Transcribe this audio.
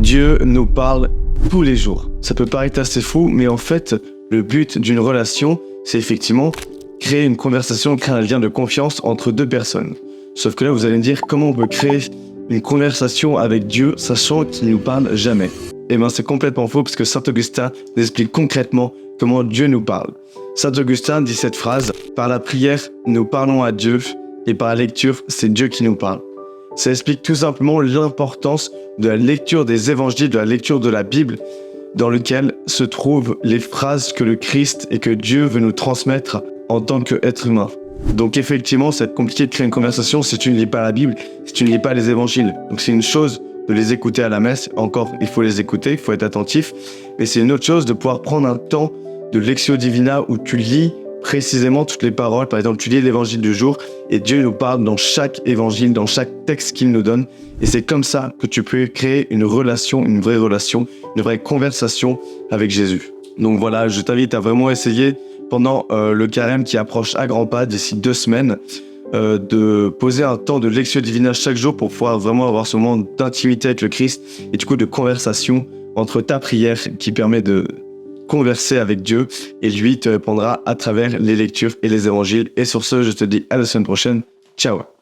Dieu nous parle tous les jours. Ça peut paraître assez fou, mais en fait, le but d'une relation, c'est effectivement créer une conversation, créer un lien de confiance entre deux personnes. Sauf que là, vous allez me dire comment on peut créer une conversation avec Dieu, sachant qu'il ne nous parle jamais. Eh bien, c'est complètement faux, parce que Saint Augustin nous explique concrètement comment Dieu nous parle. Saint Augustin dit cette phrase: « Par la prière, nous parlons à Dieu, et par la lecture, c'est Dieu qui nous parle. » Ça explique tout simplement l'importance de la lecture des évangiles, de la lecture de la Bible, dans lequel se trouvent les phrases que le Christ et que Dieu veut nous transmettre en tant qu'être humain. Donc effectivement, c'est compliqué de créer une conversation si tu ne lis pas la Bible, si tu ne lis pas les évangiles. Donc c'est une chose de les écouter à la messe, encore il faut les écouter, il faut être attentif, mais c'est une autre chose de pouvoir prendre un temps de Lectio Divina où tu lis précisément toutes les paroles. Par exemple, tu lis l'évangile du jour et Dieu nous parle dans chaque évangile, dans chaque texte qu'il nous donne. Et c'est comme ça que tu peux créer une relation, une vraie conversation avec Jésus. Donc voilà, je t'invite à vraiment essayer pendant le carême qui approche à grands pas d'ici 2 semaines, de poser un temps de Lectio Divina chaque jour pour pouvoir vraiment avoir ce moment d'intimité avec le Christ et du coup de conversation entre ta prière qui permet de converser avec Dieu et lui te répondra à travers les lectures et les évangiles. Et sur ce, je te dis à la semaine prochaine. Ciao.